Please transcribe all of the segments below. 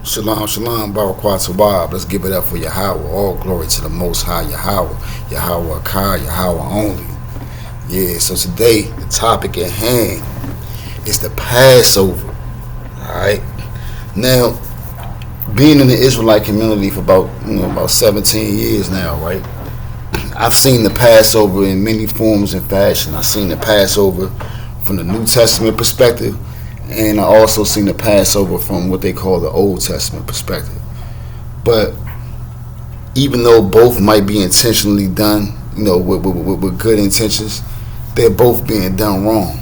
Shalom, shalom, Baruch Hu. Let's give it up for Yahweh. All glory to the Most High Yahweh. Yahweh Kai, Yahweh only. Yeah, so today, the topic at hand is the Passover. Alright? Now, being in the Israelite community for about 17 years now, right? I've seen the Passover in many forms and fashion. I've seen the Passover from the New Testament perspective, and I also seen the Passover from what they call the Old Testament perspective. But even though both might be intentionally done, with good intentions, they're both being done wrong.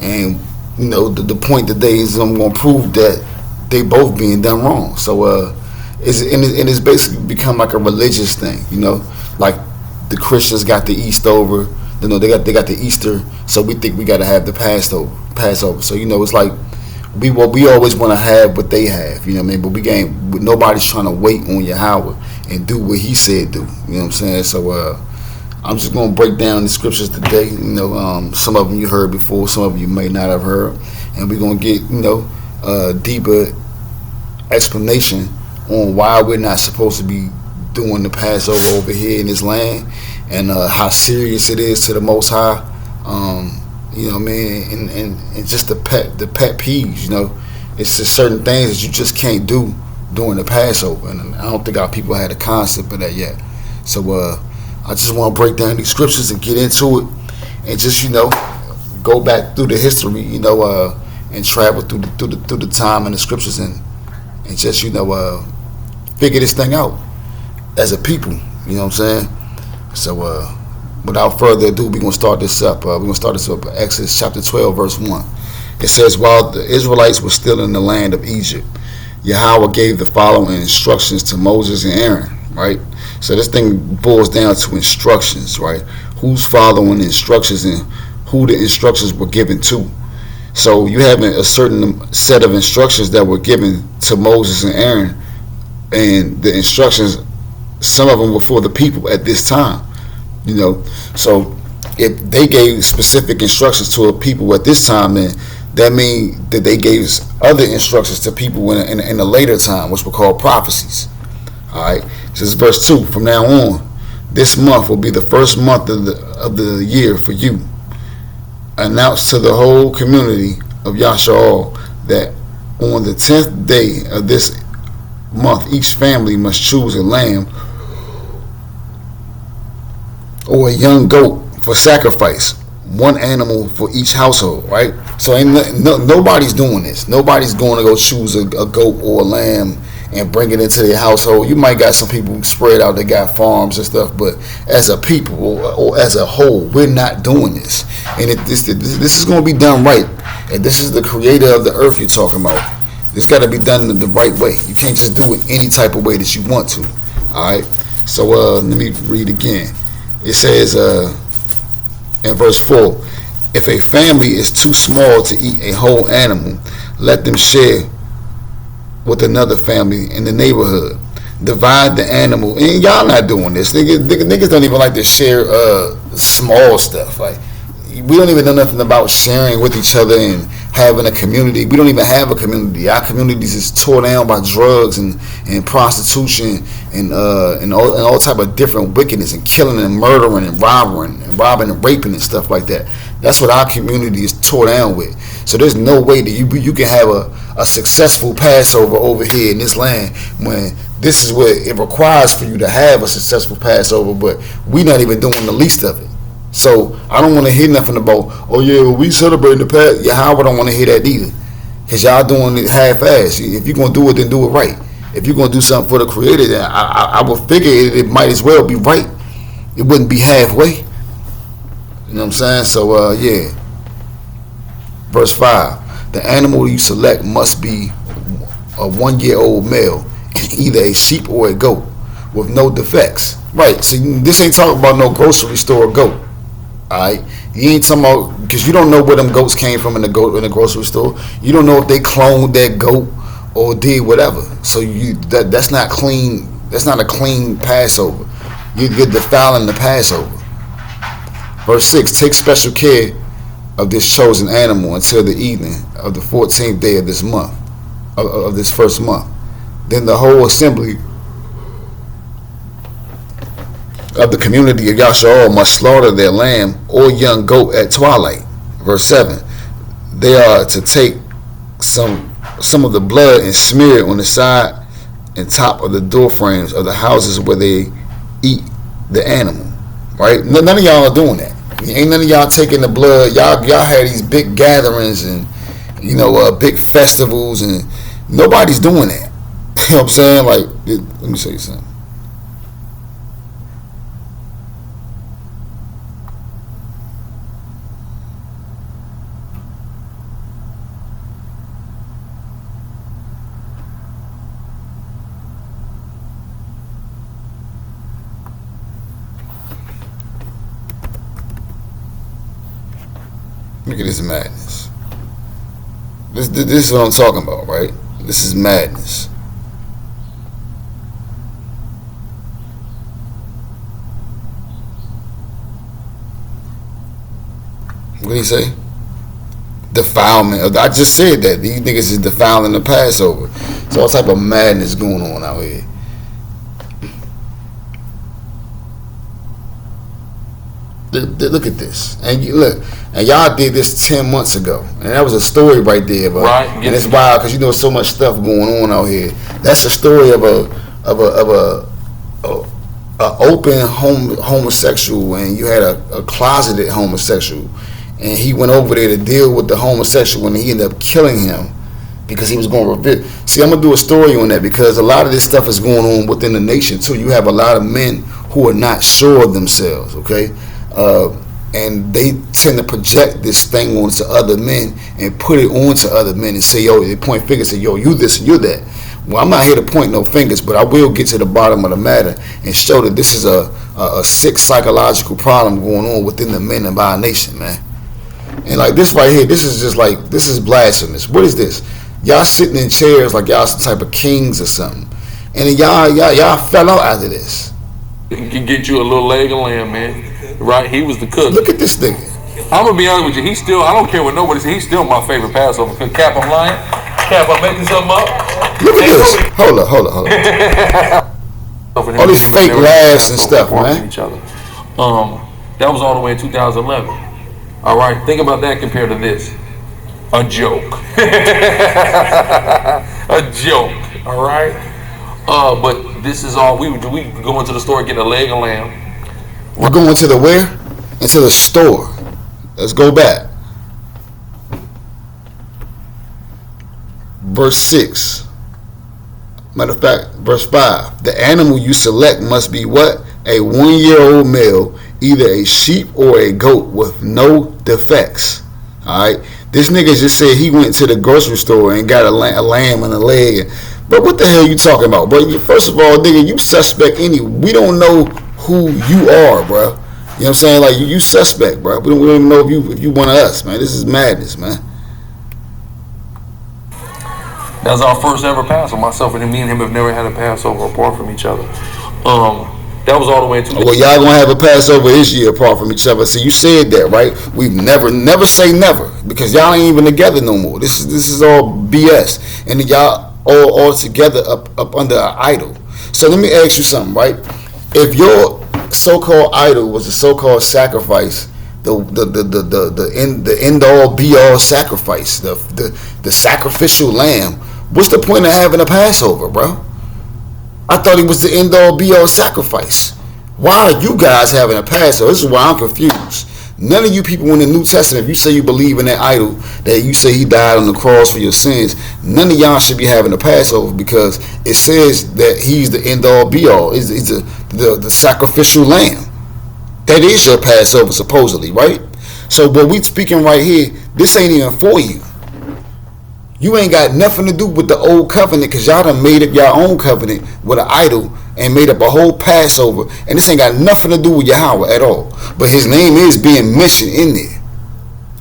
And the point today is I'm going to prove that they both being done wrong. So it's basically become like a religious thing, like the Christians got the Eastover, they got the Easter, so we think we got to have the Passover. So it's like we always want to have what they have, but nobody's trying to wait on Yahweh and do what He said do. You know what I'm saying? So I'm just gonna break down the scriptures today. Some of them you heard before, some of you may not have heard, and we're gonna get deeper explanation on why we're not supposed to be doing the Passover over here in this land, and how serious it is to the Most High. And just the pet peeves. It's just certain things that you just can't do during the Passover, and I don't think our people had a concept of that yet. So I just want to break down these scriptures and get into it, and just go back through the history, and travel through the time and the scriptures, and just figure this thing out as a people. You know what I'm saying? So without further ado, we're gonna start this up. Exodus chapter 12, verse 1. It says, while the Israelites were still in the land of Egypt, Yahweh gave the following instructions to Moses and Aaron. Right? So this thing boils down to instructions, right? Who's following the instructions and who the instructions were given to. So you have a certain set of instructions that were given to Moses and Aaron, and the instructions, some of them were for the people at this time. So if they gave specific instructions to a people at this time, then that means that they gave other instructions to people in a later time, which were called prophecies. All right. This is verse 2. From now on, this month will be the first month of the year for you. Announce to the whole community of Yasha'al that on the 10th day of this month, each family must choose a lamb or a young goat for sacrifice, one animal for each household, right? So nobody's doing this. Nobody's going to go choose a goat or a lamb and bring it into their household. You might got some people spread out that got farms and stuff, but as a people or as a whole, we're not doing this. And this is going to be done right. And this is the creator of the earth you're talking about. It's got to be done the right way. You can't just do it any type of way that you want to. All right. So let me read again. It says in verse 4, if a family is too small to eat a whole animal, let them share with another family in the neighborhood. Divide the animal. And y'all not doing this. Niggas don't even like to share small stuff. Like, we don't even know nothing about sharing with each other and having a community. We don't even have a community. Our communities is tore down by drugs and prostitution and all type of different wickedness and killing and murdering and robbing and raping and stuff like that. That's what our community is tore down with. So there's no way that you can have a successful Passover over here in this land when this is what it requires for you to have a successful Passover, but we're not even doing the least of it. So I don't want to hear nothing about, oh yeah, well, we celebrating the Passover. Yahweh don't want to hear that either, because y'all doing it half-assed. If you're going to do it, then do it right. If you're going to do something for the Creator, then I would figure it might as well be right. It wouldn't be halfway. You know what I'm saying? So yeah. Verse 5. The animal you select must be a 1-year-old male, either a sheep or a goat, with no defects. Right. So this ain't talking about no grocery store goat. Alright, you ain't talking about, because you don't know where them goats came from in the grocery store. You don't know if they cloned that goat or did whatever. So that's not clean. That's not a clean Passover. You're defiling the Passover. Verse 6. Take special care of this chosen animal until the evening of the 14th day of this month, of this first month. Then the whole assembly of the community of Yashar must slaughter their lamb or young goat at twilight. Verse 7. They are to take some of the blood and smear it on the side and top of the door frames of the houses where they eat the animal. Right? None of y'all are doing that. Ain't none of y'all taking the blood. Y'all had these big gatherings and big festivals, and nobody's doing that. You know what I'm saying? Like, let me say something. Look at this madness. This is what I'm talking about, right? This is madness. What did he say? Defilement. I just said that. These niggas is defiling the Passover. So all type of madness going on out here. Look at this, and y'all did this 10 months ago, and that was a story right there, bro. Right, and it's wild because so much stuff going on out here. That's a story of a open homosexual, and you had a closeted homosexual, and he went over there to deal with the homosexual, and he ended up killing him because he was going to reveal. See, I'm gonna do a story on that because a lot of this stuff is going on within the nation too. You have a lot of men who are not sure of themselves, okay. And they tend to project this thing onto other men and put it onto other men and say, yo, they point fingers and say, yo, you this and you're that. Well, I'm not here to point no fingers, but I will get to the bottom of the matter and show that this is a sick psychological problem going on within the men of our nation, man. And like this right here, this is blasphemous. What is this? Y'all sitting in chairs like y'all some type of kings or something, and then y'all fell out after this. It can get you a little leg of lamb, man. Right, he was the cook. Look at this nigga. I'm gonna be honest with you. I don't care what nobody says. He's still my favorite Passover. Cap, I'm lying. Cap, I'm making something up. Look at this. Hold up. All these fake laughs and stuff, man. Each other. That was all the way in 2011. All right, think about that compared to this. A joke. A joke. All right. But this is all we go into the store getting a leg of lamb. We're going to the where? Into the store. Let's go back. Verse 6. Matter of fact, verse 5. The animal you select must be what? A 1-year-old male, either a sheep or a goat with no defects. Alright? This nigga just said he went to the grocery store and got a lamb and a leg. But what the hell you talking about, bro? First of all, nigga, you suspect we don't know who you are, bro. You know what I'm saying? Like, you suspect, bro. We don't even know if you one of us, man. This is madness, man. That was our first ever Passover. Myself and me and him have never had a Passover apart from each other. That was all the way to. Well, y'all gonna have a Passover this year apart from each other. So you said that, right? We've never say never because y'all ain't even together no more. This is all BS, and then y'all all together up under an idol. So let me ask you something, right? If your so-called idol was a so-called sacrifice, the end all be all sacrifice, the sacrificial lamb, what's the point of having a Passover, bro? I thought it was the end all be all sacrifice. Why are you guys having a Passover? This is why I'm confused. None of you people in the New Testament, if you say you believe in that idol, that you say he died on the cross for your sins, none of y'all should be having a Passover because it says that he's the end all be all. He's the sacrificial lamb. That is your Passover, supposedly, right? So what we speaking right here, this ain't even for you. You ain't got nothing to do with the old covenant because y'all done made up your own covenant with an idol and made up a whole Passover, and this ain't got nothing to do with Yahweh at all. But his name is being mentioned in there.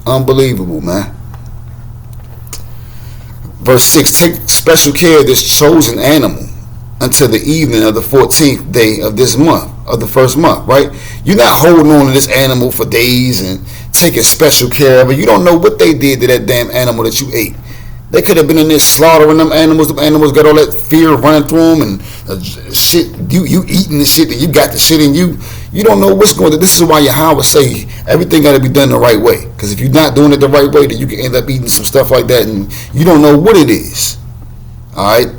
Unbelievable, man. Verse 6, take special care of this chosen animal until the evening of the 14th day of this month, of the first month, right? You're not holding on to this animal for days and taking special care of it. You don't know what they did to that damn animal that you ate. They could have been in there slaughtering them animals. The animals got all that fear running through them and shit. You eating the shit and you got the shit in you. You don't know what's going on. This is why Yahweh say everything got to be done the right way. Because if you're not doing it the right way, then you can end up eating some stuff like that and you don't know what it is. All right.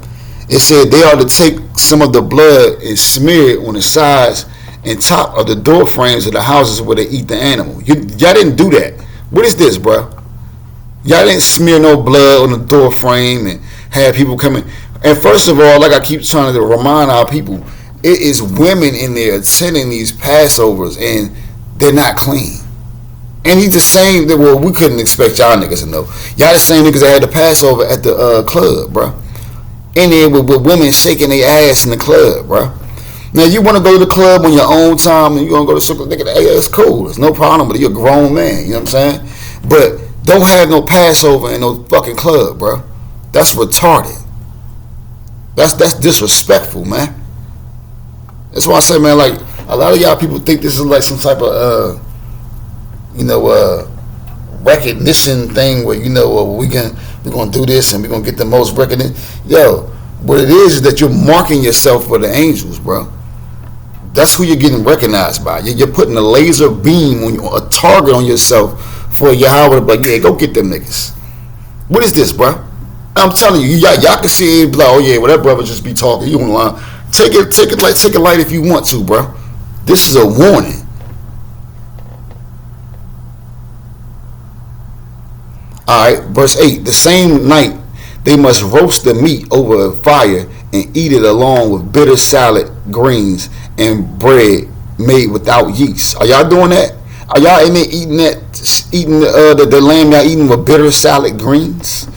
It said they are to take some of the blood and smear it on the sides and top of the door frames of the houses where they eat the animal. Y'all didn't do that. What is this, bro? Y'all didn't smear no blood on the door frame and have people coming. And first of all, like I keep trying to remind our people, it is women in there attending these Passovers and they're not clean. And he's the same that, well, we couldn't expect y'all niggas to know. Y'all the same niggas that had the Passover at the club, bro. In there with women shaking their ass in the club, bro. Now you want to go to the club on your own time and you want to go to circle, nigga, hey, that's cool. There's no problem, but you're a grown man, you know what I'm saying? But don't have no Passover in no fucking club, bro. That's retarded. That's disrespectful, man. That's why I say, man, like, a lot of y'all people think this is like some type of, recognition thing where, we're going to do this and we're going to get the most recognition. Yo, what it is that you're marking yourself for the angels, bro. That's who you're getting recognized by. You're putting a laser beam on a target on yourself for Yahweh to be like, yeah, go get them niggas. What is this, bro? I'm telling you, y'all can see it, be like, oh yeah, well that brother just be talking. You on the line. Take a light if you want to, bro. This is a warning. Alright, verse 8. The same night they must roast the meat over a fire and eat it along with bitter salad, greens, and bread made without yeast. Are y'all doing that? Are y'all in there eating the lamb y'all eating with bitter salad greens?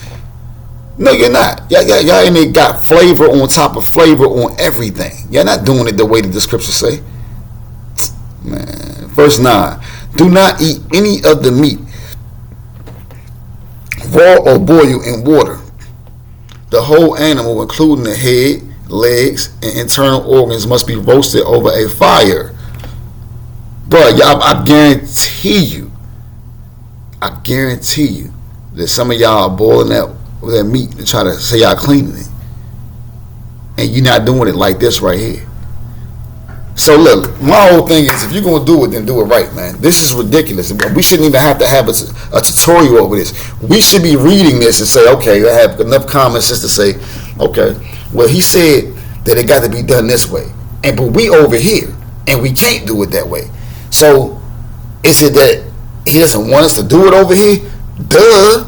No, you're not. Y'all in there got flavor on top of flavor on everything. Y'all not doing it the way that the scriptures say. Man, verse 9. Do not eat any of the meat, raw or boiled in water. The whole animal, including the head, legs, and internal organs, must be roasted over a fire. But I guarantee you that some of y'all are boiling that meat to try to say y'all cleaning it, and you're not doing it like this right here. So look, my whole thing is, if you're gonna do it, then do it right, man. This is ridiculous. We shouldn't even have to have a tutorial over this. We should be reading this and say, okay, I have enough common sense to say, okay, well, he said that it got to be done this way, but we over here and we can't do it that way. So is it that he doesn't want us to do it over here? Duh.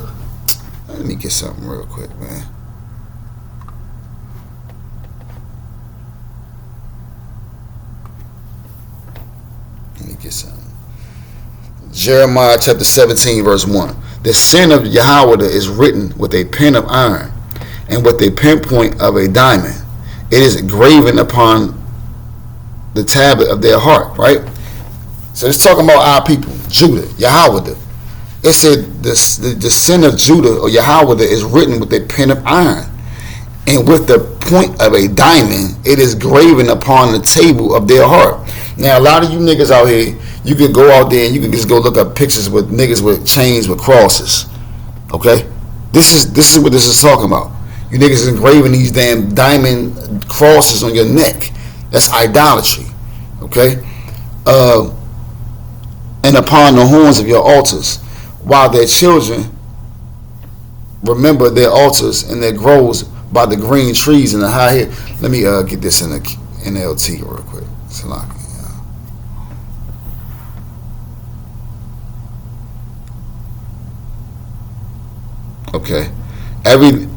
Let me get something real quick, man. Let me get something. Jeremiah chapter 17, verse 1. The sin of Yahweh is written with a pen of iron and with a pinpoint of a diamond. It is graven upon the tablet of their heart, right? So it's talking about our people, Judah, Yahweh. It said the sin of Judah or Yahweh is written with a pen of iron, and with the point of a diamond, it is graven upon the table of their heart. Now, a lot of you niggas out here, you can go out there and you can just go look up pictures with niggas with chains with crosses. Okay, this is what this is talking about. You niggas is engraving these damn diamond crosses on your neck. That's idolatry. Okay, and upon the horns of your altars, while their children remember their altars and their groves by the green trees and the high hill. Let me get this in the NLT real quick. Okay.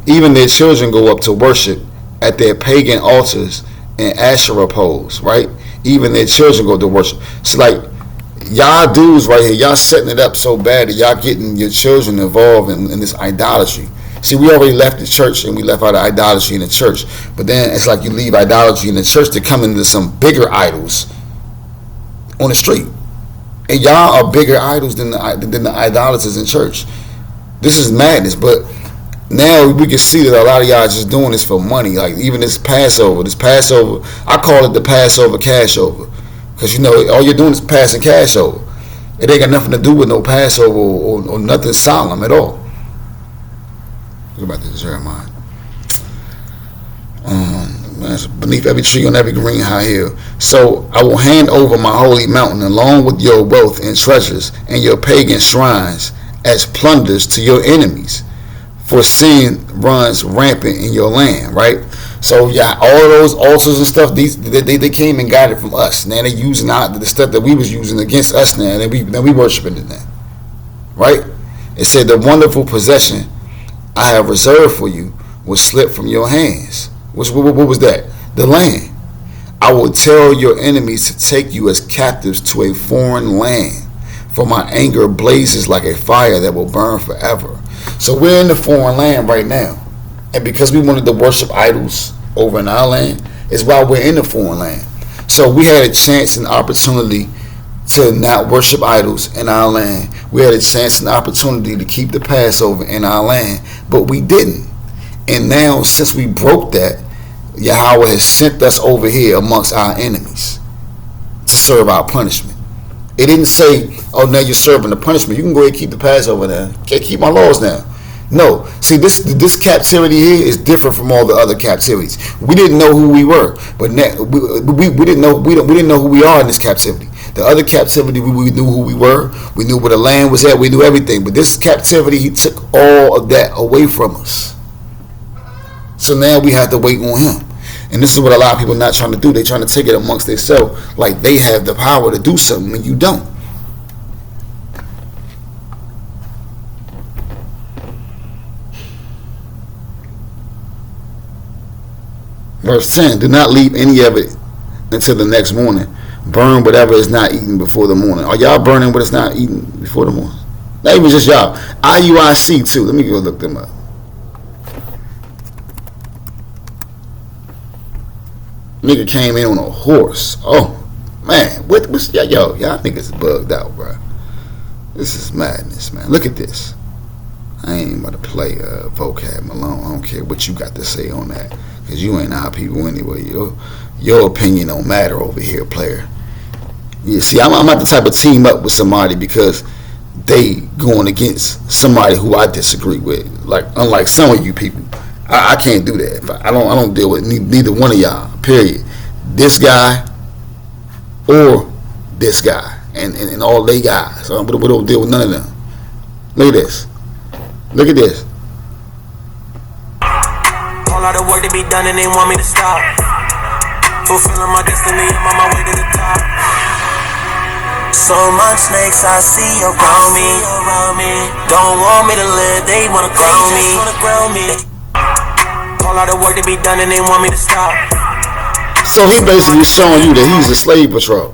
Even their children go up to worship at their pagan altars and Asherah poles, right? Even their children go to worship. So like, y'all dudes right here, y'all setting it up so bad that y'all getting your children involved in this idolatry. See, we already left the church and we left out of idolatry in the church. But then it's like you leave idolatry in the church to come into some bigger idols on the street. And y'all are bigger idols than the idolaters in church. This is madness. But now we can see that a lot of y'all just doing this for money. Like even this Passover, I call it the Passover cash over. Because all you're doing is passing cash over. It ain't got nothing to do with no Passover or nothing solemn at all. What about this, Jeremiah? Beneath every tree on every green high hill. So I will hand over my holy mountain along with your wealth and treasures and your pagan shrines as plunders to your enemies. For sin runs rampant in your land, right? So yeah, all of those altars and stuff, they came and got it from us. Now they using the stuff that we was using against us now, and we worshiping it now, right? It said the wonderful possession I have reserved for you will slip from your hands. What was that? The land. I will tell your enemies to take you as captives to a foreign land, for my anger blazes like a fire that will burn forever. So we're in the foreign land right now, and because we wanted to worship idols over in our land, is why we're in the foreign land. So we had a chance and opportunity to not worship idols in our land. We had a chance and opportunity to keep the Passover in our land, but we didn't. And now, since we broke that, Yahweh has sent us over here amongst our enemies to serve our punishment. It didn't say, oh, now you're serving the punishment. You can go ahead and keep the Passover now. Can't keep my laws now. No. See, this captivity here is different from all the other captivities. We didn't know who we were, but now, we didn't know who we are in this captivity. The other captivity, we knew who we were. We knew where the land was at. We knew everything. But this captivity, he took all of that away from us. So now we have to wait on him. And this is what a lot of people are not trying to do. They're trying to take it amongst themselves like they have the power to do something when you don't. Verse 10, do not leave any of it until the next morning. Burn whatever is not eaten before the morning. Are y'all burning what is not eaten before the morning? Not even just y'all. IUIC too. Let me go look them up. Nigga came in on a horse. Oh man, what's y'all niggas bugged out, bro. This is madness, man. Look at this. I ain't about to play vocab Malone. I don't care what you got to say on that, cause you ain't our people anyway. Your opinion don't matter over here, player. Yeah, see, I'm not the type of team up with somebody because they going against somebody who I disagree with. Like, unlike some of you people, I can't do that. I don't deal with neither one of y'all. Period. This guy or this guy, and all they guys. So we don't deal with none of them. Look at this. Look at this. All out of work to be done and they want me to stop. Fulfilling my destiny, I'm on my way to the top. So much snakes I see around me. Don't want me to live, they wanna ground me. All out of work to be done and they want me to stop. So he basically showing you that he's a slave patrol.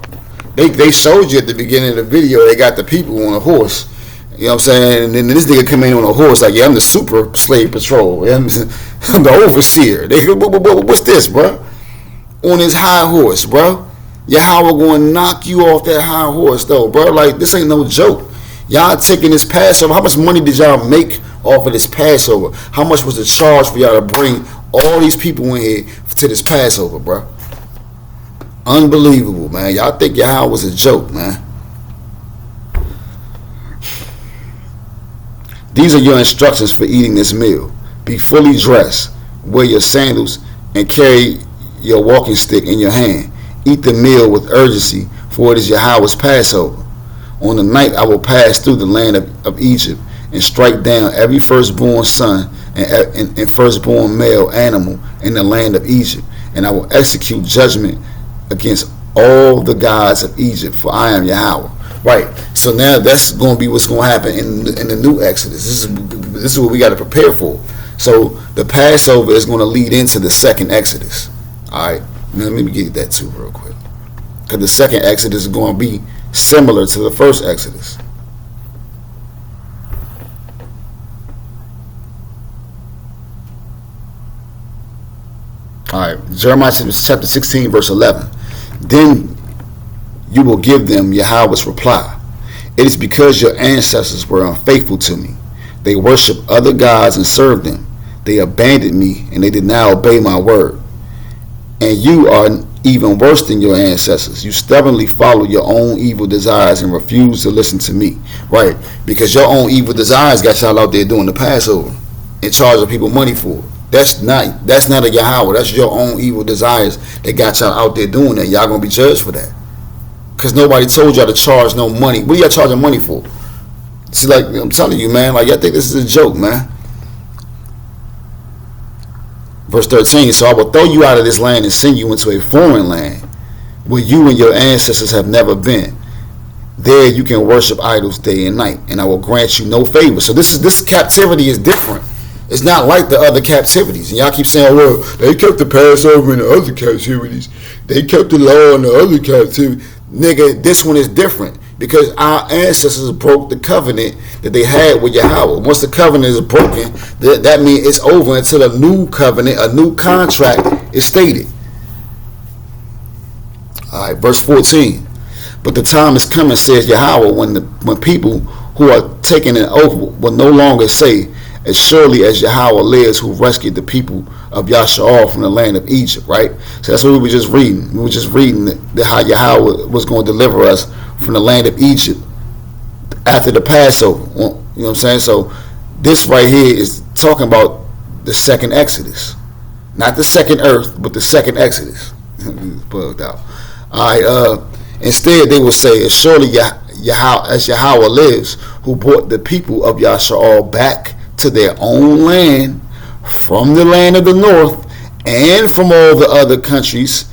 They showed you at the beginning of the video, they got the people on a horse. You know what I'm saying? And then this nigga come in on a horse like, yeah, I'm the super slave patrol. I'm the overseer. What's this, bro? On his high horse, bro. Yahweh going to knock you off that high horse, though, bro. Like, this ain't no joke. Y'all taking this Passover. How much money did y'all make off of this Passover? How much was the charge for y'all to bring all these people in here to this Passover, bro? Unbelievable, man. Y'all think Yahweh was a joke, man. These are your instructions for eating this meal. Be fully dressed, wear your sandals, and carry your walking stick in your hand. Eat the meal with urgency, for it is Yahweh's Passover. On the night I will pass through the land of Egypt and strike down every firstborn son and firstborn male animal in the land of Egypt. And I will execute judgment against all the gods of Egypt, for I am Yahweh. Right. So now that's going to be what's going to happen in the new Exodus. This is what we got to prepare for. So the Passover is going to lead into the second Exodus. All right. Now, let me get that too real quick. Because the second Exodus is going to be similar to the first Exodus. All right. Jeremiah chapter 16, verse 11. Then you will give them Yahweh's reply. It is because your ancestors were unfaithful to me. They worshiped other gods and served them. They abandoned me and they did not obey my word. And you are even worse than your ancestors. You stubbornly follow your own evil desires and refuse to listen to me. Right? Because your own evil desires got y'all out there doing the Passover. and charging people money for it. That's not a Yahweh. That's your own evil desires that got y'all out there doing that. Y'all gonna be judged for that. Cause nobody told y'all to charge no money. What are y'all charging money for? See, like I'm telling you, man, like y'all think this is a joke, man. Verse 13, so I will throw you out of this land and send you into a foreign land where you and your ancestors have never been. There you can worship idols day and night, and I will grant you no favor. So this captivity is different. It's not like the other captivities. And y'all keep saying, well, they kept the Passover in the other captivities. They kept the law in the other captivity. Nigga, this one is different because our ancestors broke the covenant that they had with Yahweh. Once the covenant is broken, that means it's over until a new covenant, a new contract is stated. All right, verse 14. But the time is coming, says Yahweh, when people who are taking an oath will no longer say, as surely as Yahweh lives, who rescued the people of Yasha'al from the land of Egypt, right? So that's what we were just reading. We were just reading that how Yahweh was going to deliver us from the land of Egypt after the Passover. You know what I'm saying? So this right here is talking about the second Exodus. Not the second earth, but the second Exodus. Bugged out. All right, instead they will say, as surely as Yahweh lives, who brought the people of Yasha'al back to their own land from the land of the north and from all the other countries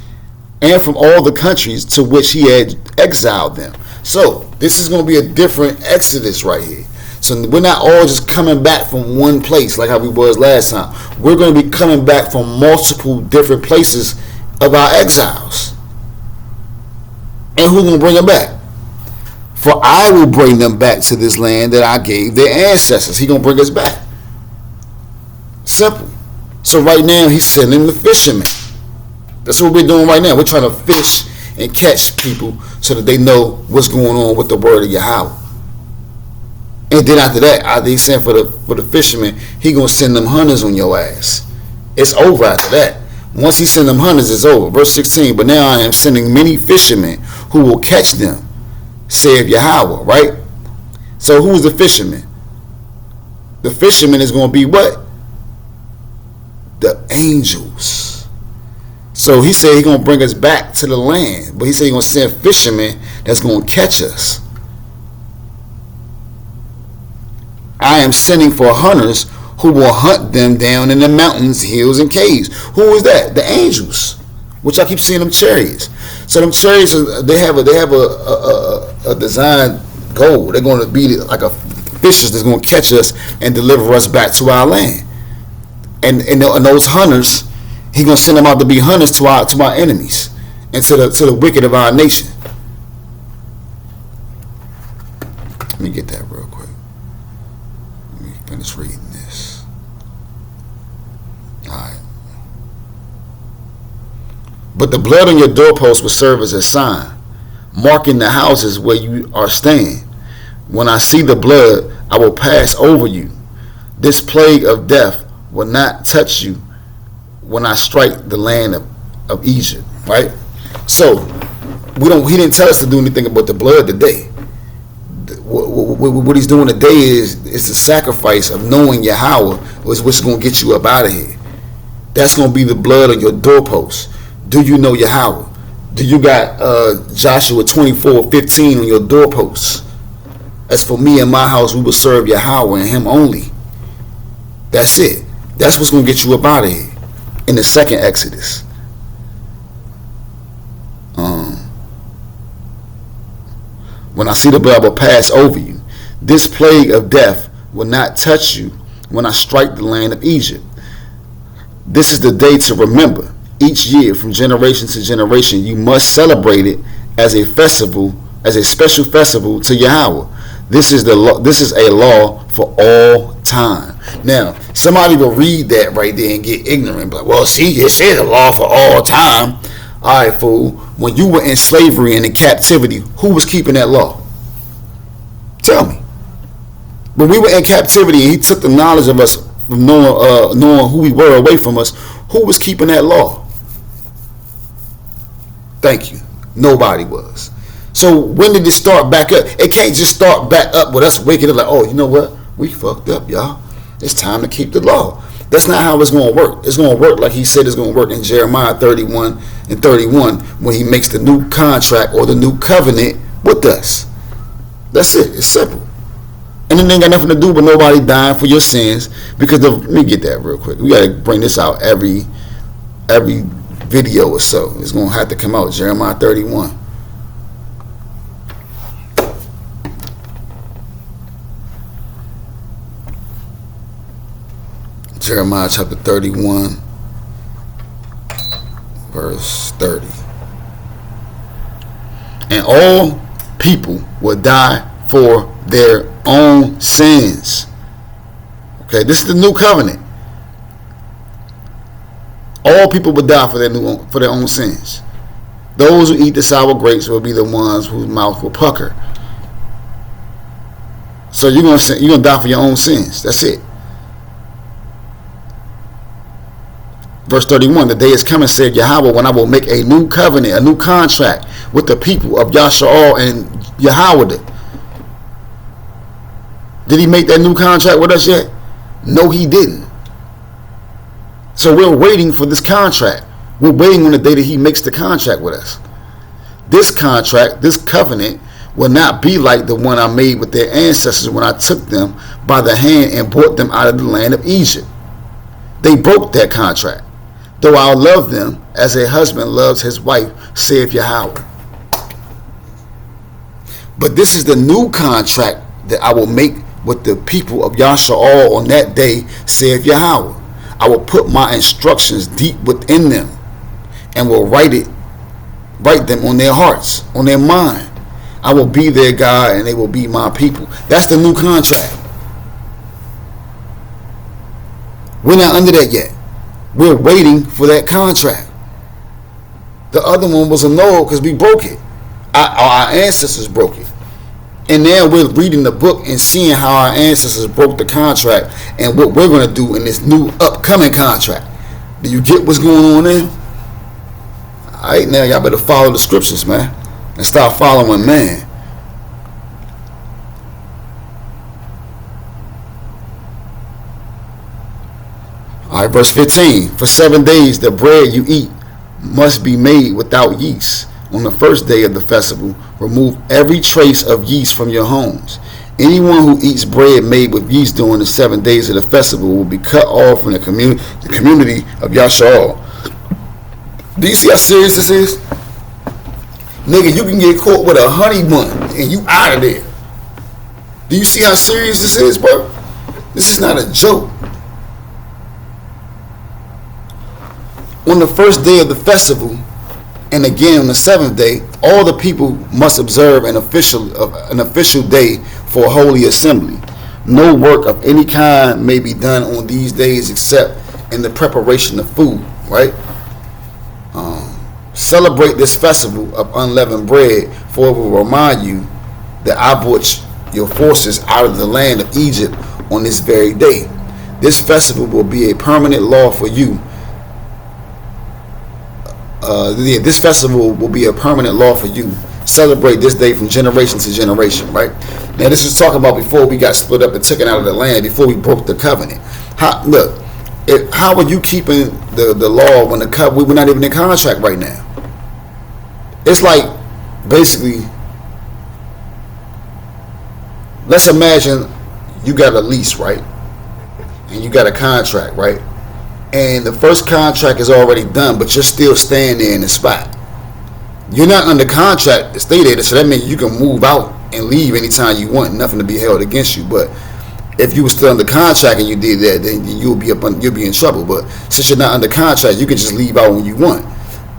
and from all the countries to which he had exiled them. So this is going to be a different Exodus right here. So we're not all just coming back from one place like how we was last time. We're going to be coming back from multiple different places of our exiles. And who's going to bring them back? For I will bring them back to this land that I gave their ancestors. He's going to bring us back. Simple. So right now he's sending the fishermen. That's what we're doing right now. We're trying to fish and catch people so that they know what's going on with the word of Yahweh. And then after that, after he sent for the fishermen, he going to send them hunters on your ass. It's over after that. Once he send them hunters, it's over. Verse 16, but now I am sending many fishermen who will catch them, saith Yahweh, right? So who is the fisherman? The fisherman is going to be what? The angels. So he said he's going to bring us back to the land, but he said he's going to send fishermen that's going to catch us. I am sending for hunters who will hunt them down in the mountains, hills, and caves. Who is that? The angels, which I keep seeing them chariots. So them chariots, they have a design goal. They're going to be like a fishes that's going to catch us and deliver us back to our land. And those hunters, he's going to send them out to be hunters to our enemies and to the wicked of our nation. Let me get that real quick. Let me finish reading this. All right. But the blood on your doorpost will serve as a sign, marking the houses where you are staying. When I see the blood, I will pass over you. This plague of death will not touch you when I strike the land of Egypt. Right? So he didn't tell us to do anything about the blood today. What he's doing today is the sacrifice of knowing Yahweh was what's going to get you up out of here. That's going to be the blood on your doorpost. Do you know Yahweh? Do you got Joshua 24:15 on your doorposts? As for me and my house, we will serve Yahweh and him only. That's it. That's what's going to get you up out of here in the second Exodus. When I see the blood, I will pass over you. This plague of death will not touch you when I strike the land of Egypt. This is the day to remember. Each year, from generation to generation, you must celebrate it as a festival, as a special festival to Yahweh. This is a law for all time. Now, somebody will read that right there and get ignorant, but well, see, it says a law for all time. All right, fool. When you were in slavery and in captivity, who was keeping that law? Tell me. When we were in captivity and he took the knowledge of us from knowing who we were away from us, who was keeping that law? Thank you. Nobody was. So when did it start back up? It can't just start back up with us waking up like, oh, you know what? We fucked up, y'all. It's time to keep the law. That's not how it's going to work. It's going to work like he said it's going to work in Jeremiah 31 and 31 when he makes the new contract or the new covenant with us. That's it. It's simple. And it ain't got nothing to do with nobody dying for your sins. Because let me get that real quick. We got to bring this out every video or so. It's going to have to come out. Jeremiah 31. Jeremiah chapter 31, verse 30. And all people will die for their own sins. Okay, this is the new covenant. All people will die for their own sins. Those who eat the sour grapes will be the ones whose mouth will pucker. So you're gonna die for your own sins. That's it. Verse 31, the day is coming, said Yahweh, when I will make a new covenant, a new contract with the people of Yasha'al and Yahweh. Did he make that new contract with us yet? No, he didn't. So we're waiting for this contract. We're waiting on the day that he makes the contract with us. This contract, this covenant, will not be like the one I made with their ancestors when I took them by the hand and brought them out of the land of Egypt. They broke that contract. Though I'll love them as a husband loves his wife, saith Yahweh. But this is the new contract that I will make with the people of Yasha'al on that day, saith Yahweh. I will put my instructions deep within them and will write them on their hearts, on their mind. I will be their God and they will be my people. That's the new contract. We're not under that yet. We're waiting for that contract. The other one was annulled because we broke it. Our ancestors broke it. And now we're reading the book and seeing how our ancestors broke the contract and what we're going to do in this new upcoming contract. Do you get what's going on there? Alright, now y'all better follow the scriptures, man. And stop following man. Alright, verse 15. For 7 days the bread you eat must be made without yeast. On the first day of the festival, remove every trace of yeast from your homes. Anyone who eats bread made with yeast during the 7 days of the festival will be cut off from the community of Yasha'al. Do you see how serious this is? Nigga, you can get caught with a honey bun and you out of there. Do you see how serious this is, bro? This is not a joke. On the first day of the festival, and again on the 7th day, all the people must observe an official day for a holy assembly. No work of any kind may be done on these days except in the preparation of food, right? Celebrate this festival of unleavened bread, for it will remind you that I brought your forces out of the land of Egypt on this very day. This festival will be a permanent law for you. This festival will be a permanent law for you. Celebrate this day from generation to generation, right? Now, this is talking about before we got split up and taken out of the land, before we broke the covenant. How are you keeping the law when we're not even in contract right now? It's like, basically, let's imagine you got a lease, right? And you got a contract, right? And the first contract is already done, but you're still staying there in the spot. You're not under contract to stay there, so that means you can move out and leave anytime you want, nothing to be held against you. But if you were still under contract and you did that, then you'll be in trouble. But since you're not under contract, you can just leave out when you want.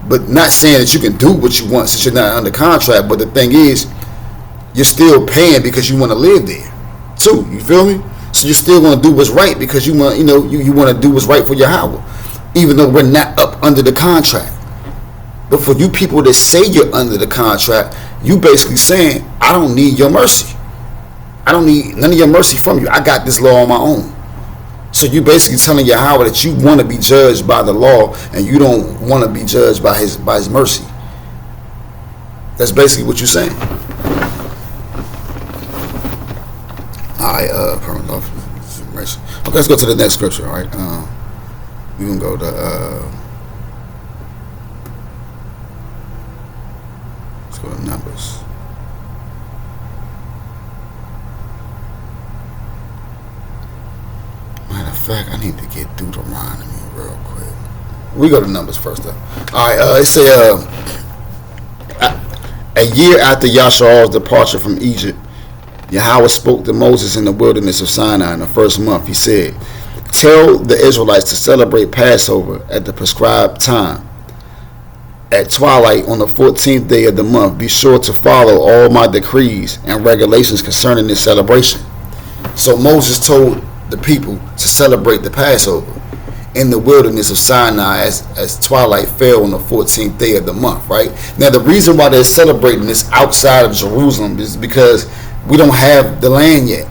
But not saying that you can do what you want since you're not under contract. But the thing is, you're still paying because you want to live there too. You feel me? So you're still going to do what's right because you want, you want to do what's right for Yahweh, even though we're not up under the contract. But for you people that say you're under the contract, you basically saying, I don't need your mercy. I don't need none of your mercy from you. I got this law on my own. So you basically telling Yahweh that you want to be judged by the law and you don't want to be judged by his mercy. That's basically what you're saying. Alright, permanent law. Okay, let's go to the next scripture. All right, we can go to let's go to Numbers. Matter of fact, I need to get Deuteronomy real quick. We go to Numbers first, though. All right, it say a year after Yashar's departure from Egypt, Yahweh spoke to Moses in the wilderness of Sinai in the first month. He said, "Tell the Israelites to celebrate Passover at the prescribed time. At twilight on the 14th day of the month, be sure to follow all my decrees and regulations concerning this celebration." So Moses told the people to celebrate the Passover in the wilderness of Sinai as twilight fell on the 14th day of the month, right? Now, the reason why they're celebrating this outside of Jerusalem is because we don't have the land yet.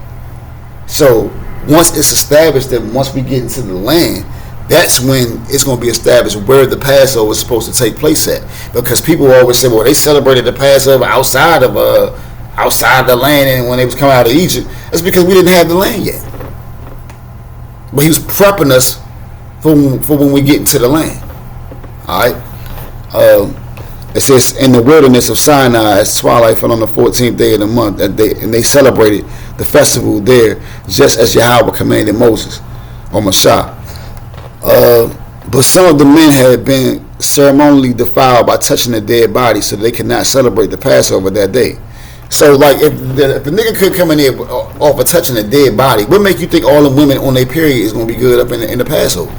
So once it's established that once we get into the land, that's when it's going to be established where the Passover is supposed to take place at. Because people always say, well, they celebrated the Passover outside of the land and when they was coming out of Egypt. That's because we didn't have the land yet. But he was prepping us for when we get into the land. All right. It says in the wilderness of Sinai as twilight fell on the 14th day of the month, and they celebrated the festival there, just as Yahweh commanded Moses or Mashah. But some of the men had been ceremonially defiled by touching the dead body, so they could not celebrate the Passover that day. So, like, if the nigga could come in there off of touching a dead body, what make you think all the women on their period is going to be good up in the Passover?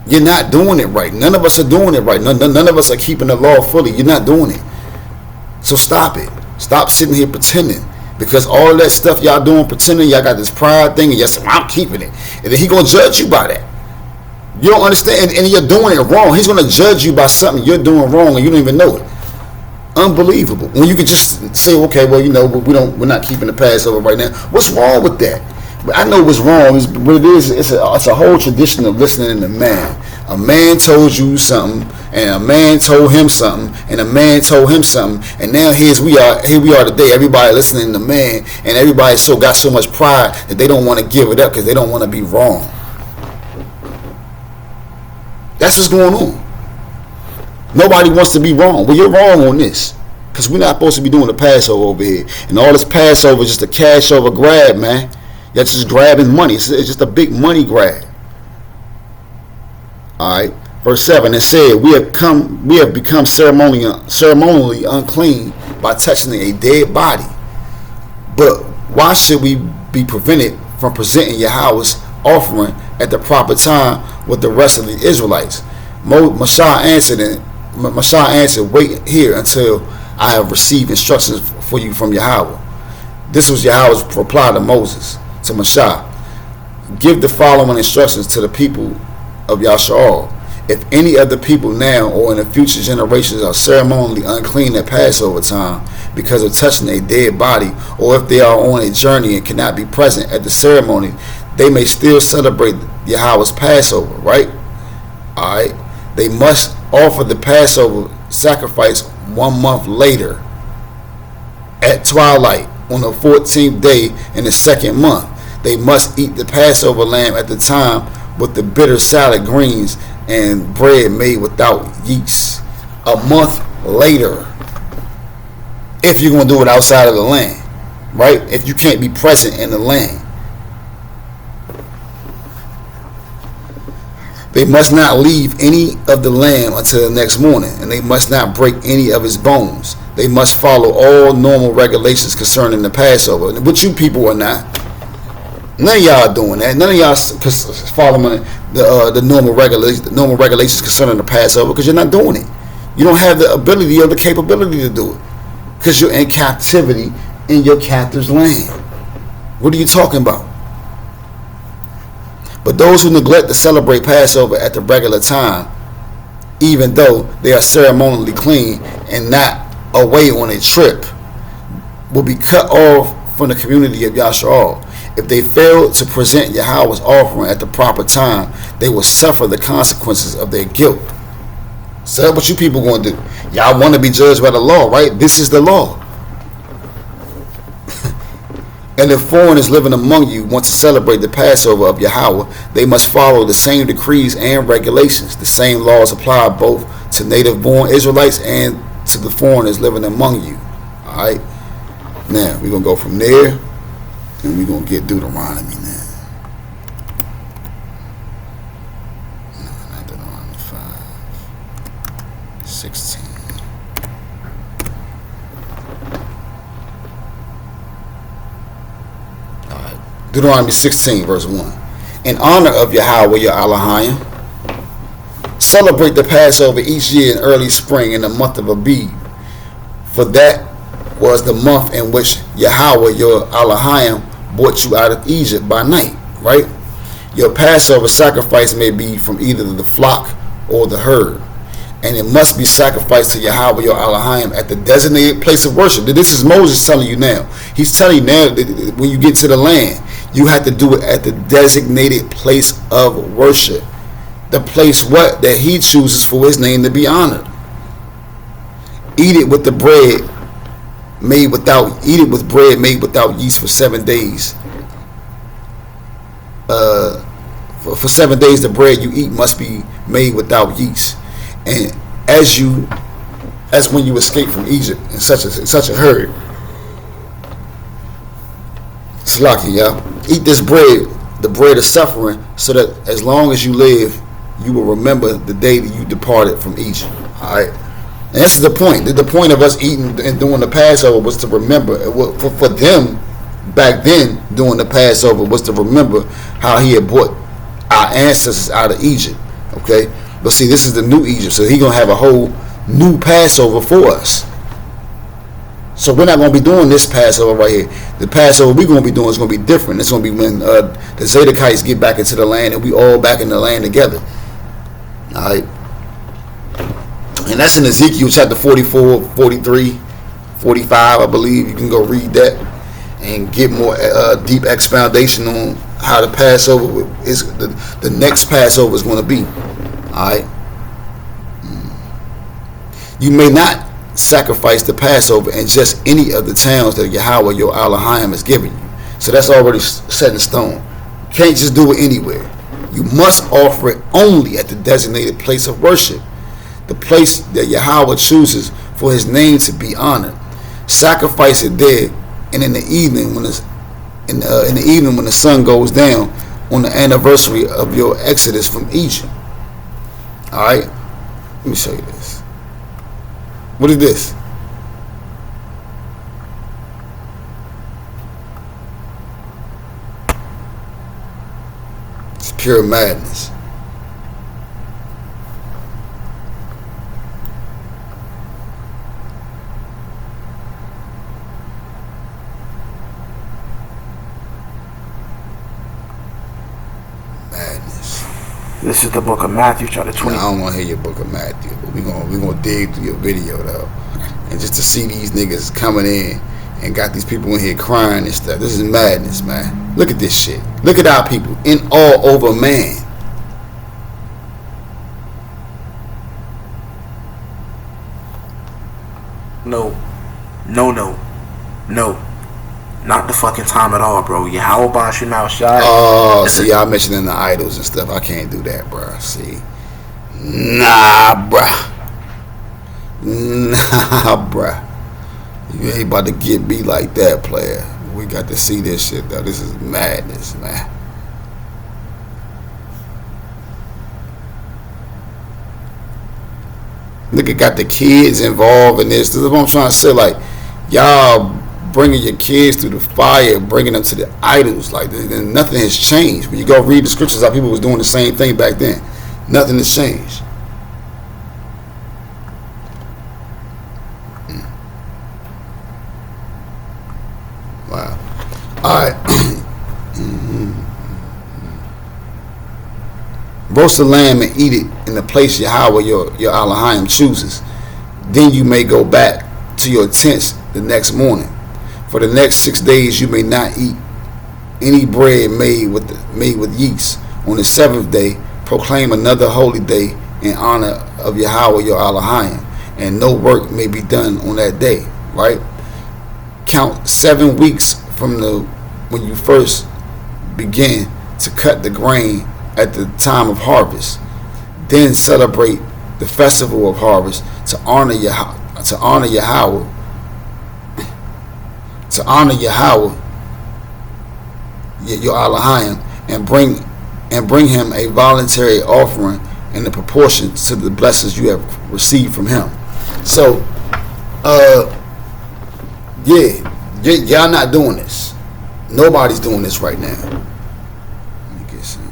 You're not doing it right. None of us are doing it right. None of us are keeping the law fully. You're not doing it. So stop it. Stop sitting here pretending. Because all of that stuff y'all doing, pretending y'all got this pride thing, and y'all say, I'm keeping it. And then he going to judge you by that. You don't understand, and you're doing it wrong. He's going to judge you by something you're doing wrong and you don't even know it. Unbelievable. When you can just say, okay, well, we're not keeping the Passover right now. What's wrong with that? But I know what's wrong. What it is, it's a whole tradition of listening to man. A man told you something, and a man told him something, and a man told him something, and now here we are today. Everybody listening to man, and everybody got so much pride that they don't want to give it up because they don't want to be wrong. That's what's going on. Nobody wants to be wrong. Well, you're wrong on this. Because we're not supposed to be doing the Passover over here. And all this Passover is just a cash over grab, man. You're just grabbing money. It's just a big money grab. Alright. Verse 7, it said, we have become ceremonially unclean by touching a dead body. But why should we be prevented from presenting Yahweh's offering at the proper time with the rest of the Israelites? Mashah answered, wait here until I have received instructions for you from Yahweh. This was Yahweh's reply to Moses, to Mashah. Give the following instructions to the people of Yashar. If any of the people now or in the future generations are ceremonially unclean at Passover time because of touching a dead body, or if they are on a journey and cannot be present at the ceremony, they may still celebrate Yahweh's Passover, right? Alright. They must offer the Passover sacrifice 1 month later at twilight on the 14th day in the second month. They must eat the Passover lamb at the time with the bitter salad greens and bread made without yeast. A month later, if you're going to do it outside of the land, right? If you can't be present in the land. They must not leave any of the lamb until the next morning, and they must not break any of its bones. They must follow all normal regulations concerning the Passover, which you people are not. None of y'all are doing that. None of y'all following the normal regulations concerning the Passover because you're not doing it. You don't have the ability or the capability to do it because you're in captivity in your captive's land. What are you talking about? But those who neglect to celebrate Passover at the regular time, even though they are ceremonially clean and not away on a trip, will be cut off from the community of Yashar. If they fail to present Yahweh's offering at the proper time, they will suffer the consequences of their guilt. So what you people going to do? Y'all want to be judged by the law, right? This is the law. And if foreigners living among you want to celebrate the Passover of Yahweh, they must follow the same decrees and regulations. The same laws apply both to native-born Israelites and to the foreigners living among you. All right. Now we're gonna go from there, and we're gonna get Deuteronomy now. No, not Deuteronomy 5:16. Deuteronomy 16, verse 1. In honor of Yahweh your Elohim, celebrate the Passover each year in early spring in the month of Abib, for that was the month in which Yahweh your Elohim brought you out of Egypt by night, right? Your Passover sacrifice may be from either the flock or the herd, and it must be sacrificed to Yahweh your Elohim at the designated place of worship. This is Moses telling you now. He's telling you now that when you get to the land, you have to do it at the designated place of worship. The place what? That he chooses for his name to be honored. Eat it with bread made without yeast for 7 days. For 7 days the bread you eat must be made without yeast. And as when you escape from Egypt in such a hurry. Slaki, y'all. Eat this bread, the bread of suffering, so that as long as you live, you will remember the day that you departed from Egypt. All right. And this is the point. The point of us eating and doing the Passover was to remember. For them back then doing the Passover was to remember how he had brought our ancestors out of Egypt. Okay. But see, this is the new Egypt, so he's gonna have a whole new Passover for us. So we're not going to be doing this Passover right here. The Passover we're going to be doing is going to be different. It's going to be when the Zadokites get back into the land and we all back in the land together. All right. And that's in Ezekiel chapter 44, 43, 45, I believe. You can go read that and get more deep expoundation on how the Passover is, the next Passover is going to be. All right. You may not sacrifice the Passover in just any of the towns that Yahweh your Elohim has given you. So that's already set in stone. You can't just do it anywhere. You must offer it only at the designated place of worship, the place that Yahweh chooses for his name to be honored. Sacrifice it there, and in the evening when the sun goes down on the anniversary of your exodus from Egypt. All right, let me show you this. What is this? It's pure madness. This is the book of Matthew, chapter 20. I don't want to hear your book of Matthew, but we're gonna dig through your video though, and just to see these niggas coming in and got these people in here crying and stuff. This is madness, man. Look at this shit. Look at our people in all over man. No. Not the fucking time at all, bro. Yahweh Bashu now shy. Oh, see, y'all mentioning the idols and stuff. I can't do that, bro. See, nah, bruh. You ain't about to get me like that, player. We got to see this shit, though. This is madness, man. Look, it got the kids involved in this. This is what I'm trying to say. Like, y'all bringing your kids through the fire, bringing them to the idols. Like, nothing has changed. When you go read the scriptures, how people was doing the same thing back then. Nothing has changed. Wow. All right. Roast the lamb and eat it in the place Yahweh your Elohim chooses. Then you may go back to your tents the next morning. For the next 6 days you may not eat any bread made with yeast. On the 7th day, proclaim another holy day in honor of Yahweh your Elohim, and no work may be done on that day. Right? Count 7 weeks from the when you first begin to cut the grain at the time of harvest. Then celebrate the festival of harvest to honor Yahweh, your Elohim, and bring him a voluntary offering in the proportion to the blessings you have received from him. So, y'all not doing this. Nobody's doing this right now. Let me get some.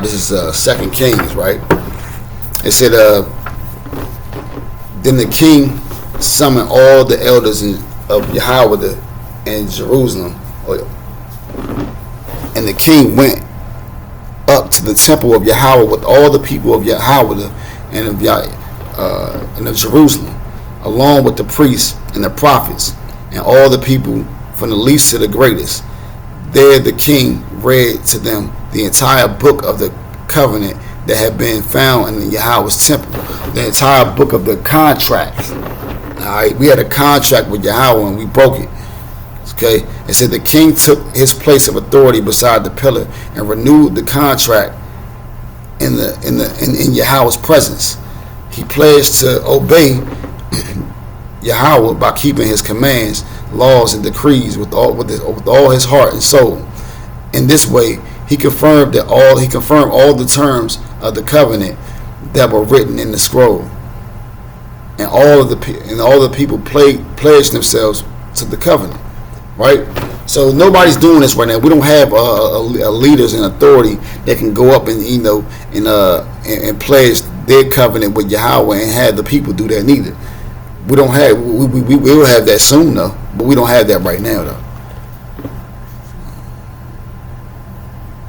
This is 2 Kings, right? It said, then the king summoned all the elders of Yahweh in Jerusalem, and the king went up to the temple of Yahweh with all the people of Yahweh and of Jerusalem, along with the priests and the prophets and all the people from the least to the greatest. There the king read to them the entire book of the covenant that had been found in Yahweh's temple, the entire book of the contracts. All right, we had a contract with Yahweh and we broke it. Okay, it said the king took his place of authority beside the pillar and renewed the contract in Yahweh's presence. He pledged to obey Yahweh by keeping his commands, laws, and decrees with all his heart and soul. In this way, he confirmed all the terms of the covenant that were written in the scroll, and all the people pledged themselves to the covenant. Right? So nobody's doing this right now. We don't have leaders and authority that can go up and and pledge their covenant with Yahweh and have the people do that neither. We don't have. We will have that soon though, but we don't have that right now though.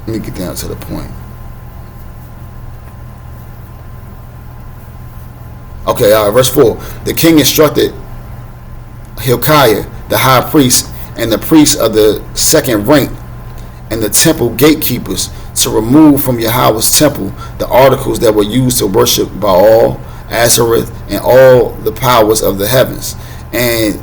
Let me get down to the point. Okay, verse 4. The king instructed Hilkiah, the high priest, and the priests of the second rank, and the temple gatekeepers, to remove from Yahweh's temple the articles that were used to worship Baal, Azareth, and all the powers of the heavens. And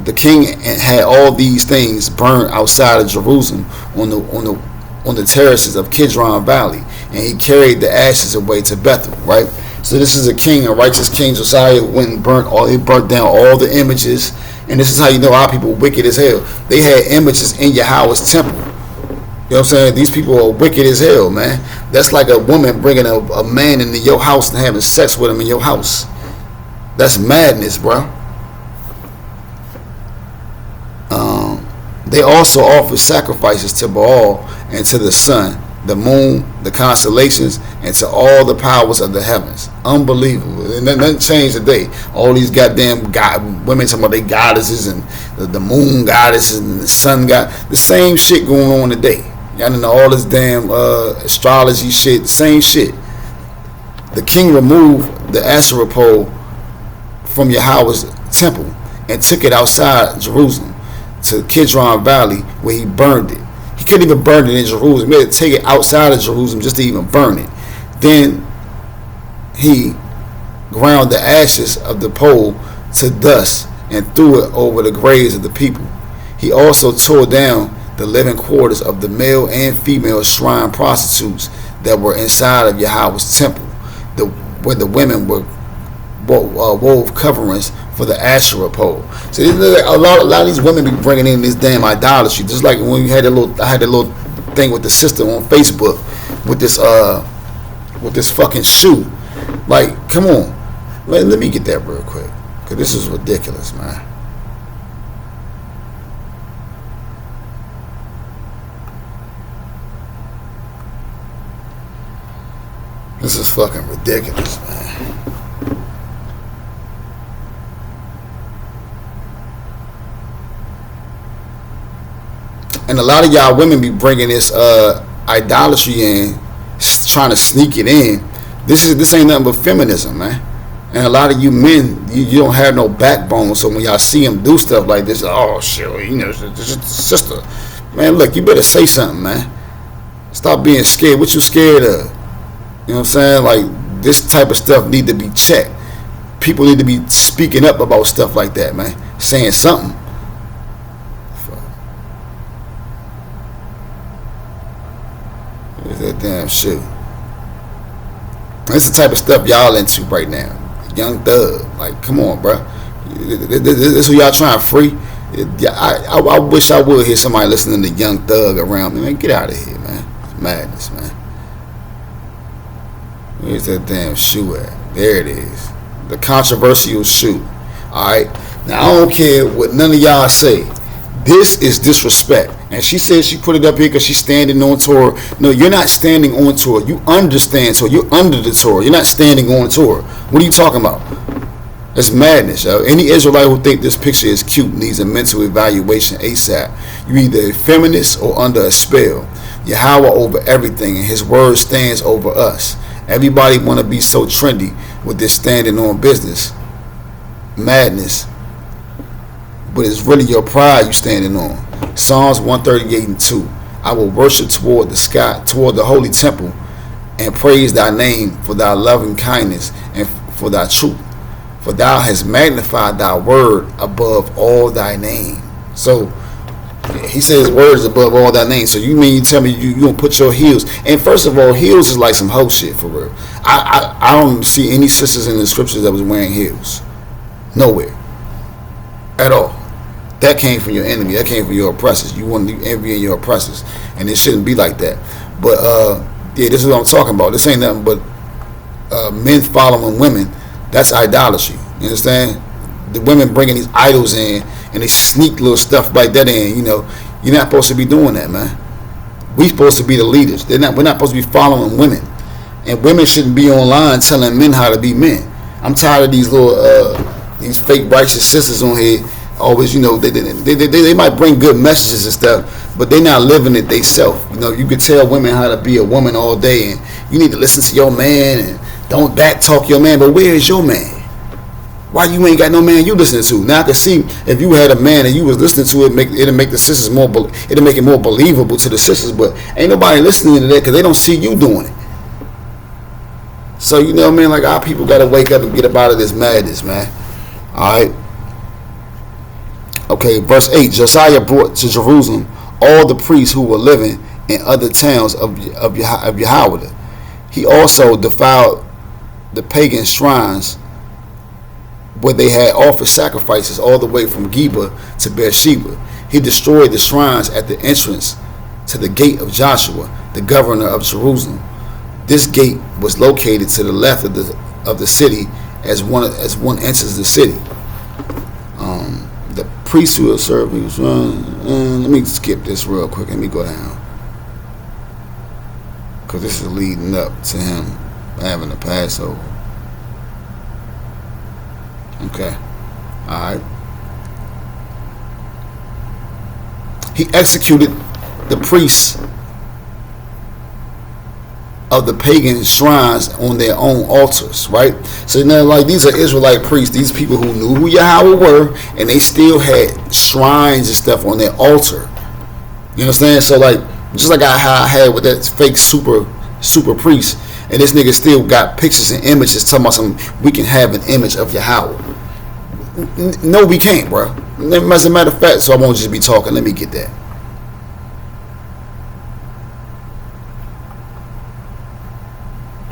the king had all these things burned outside of Jerusalem on the terraces of Kidron Valley, and he carried the ashes away to Bethel. Right. So this is a righteous king. Josiah went and burnt down all the images, and this is how you know our people wicked as hell. They had images in Yahweh's temple. You know what I'm saying? These people are wicked as hell, man. That's like a woman bringing a man into your house and having sex with him in your house. That's madness, bro. They also offered sacrifices to Baal and to the sun, the moon, the constellations, and to all the powers of the heavens. Unbelievable. And nothing changed today. All these goddamn women talking about they goddesses and the moon goddesses and the sun god. The same shit going on today. Y'all know all this damn astrology shit. Same shit. The king removed the Asherah pole from Yahweh's temple and took it outside Jerusalem to Kidron Valley, where he burned it. He couldn't even burn it in Jerusalem. He had to take it outside of Jerusalem just to even burn it. Then he ground the ashes of the pole to dust and threw it over the graves of the people. He also tore down the living quarters of the male and female shrine prostitutes that were inside of Yahweh's temple, where the women were wove coverings for the Asherah pole. So a lot of these women be bringing in this damn idolatry. Just like when we had I had a little thing with the sister on Facebook with this fucking shoe. Like, come on, let me get that real quick, because this is ridiculous, man. This is fucking ridiculous, man. And a lot of y'all women be bringing this idolatry in, trying to sneak it in. This ain't nothing but feminism, man. And a lot of you men, you don't have no backbone. So when y'all see them do stuff like this, oh shit, this is the sister. Man, look, you better say something, man. Stop being scared. What you scared of? You know what I'm saying? Like, this type of stuff need to be checked. People need to be speaking up about stuff like that, man. Saying something. Where's that damn shit? That's the type of stuff y'all into right now. Young Thug. Like, come on, bro. This who y'all trying to free? I wish I would hear somebody listening to Young Thug around me. Man, get out of here, man. It's madness, man. Where's that damn shoe at? There it is. The controversial shoe. Alright? Now, I don't care what none of y'all say. This is disrespect. And she said she put it up here because she's standing on Torah. No, you're not standing on Torah. You understand Torah. You're under the Torah. You're not standing on Torah. What are you talking about? That's madness, yo. Any Israelite who think this picture is cute needs a mental evaluation ASAP. You're either a feminist or under a spell. Yahweh over everything, and his word stands over us. Everybody want to be so trendy with this standing on business. Madness. But it's really your pride you standing on. Psalms 138 and 2. I will worship toward the sky, toward the holy temple, and praise thy name for thy loving kindness and for thy truth. For thou hast magnified thy word above all thy name. So he says words above all thy name. So you mean you tell me you gonna put your heels? And first of all, heels is like some hoe shit for real. I don't see any sisters in the scriptures that was wearing heels. Nowhere. At all. That came from your enemy. That came from your oppressors. You want to envy your oppressors, and it shouldn't be like that. But yeah, this is what I'm talking about. This ain't nothing but men following women. That's idolatry. You understand? The women bringing these idols in, and they sneak little stuff like that in. You know, you're not supposed to be doing that, man. We supposed to be the leaders. We're not supposed to be following women, and women shouldn't be online telling men how to be men. I'm tired of these little these fake righteous sisters on here. Always, you know, they might bring good messages and stuff, but they're not living it themselves. You know, you could tell women how to be a woman all day, and you need to listen to your man and don't back talk your man. But where is your man? Why you ain't got no man you listening to? Now I can see if you had a man and you was listening to it, it'll make the sisters more, it'll make it more believable to the sisters. But ain't nobody listening to that because they don't see you doing it. So you know what I mean? Like, our people got to wake up and get up out of this madness, man. All right. Okay, verse 8. Josiah brought to Jerusalem all the priests who were living in other towns of Yahweh. He also defiled the pagan shrines where they had offered sacrifices all the way from Geba to Beersheba. He destroyed the shrines at the entrance to the gate of Joshua, the governor of Jerusalem. This gate was located to the left of the city as one enters the city. The priests who are serving, let me skip this real quick. Let me go down, because this is leading up to him having the Passover. Okay, all right. He executed the priests of the pagan shrines on their own altars, right? So now, like, these are Israelite priests, these people who knew who Yahweh were, and they still had shrines and stuff on their altar. You understand? So, like, just like I had with that fake super priest, and this nigga still got pictures and images talking about we can have an image of Yahweh. No, we can't, bro. As a matter of fact, so I won't just be talking. Let me get that.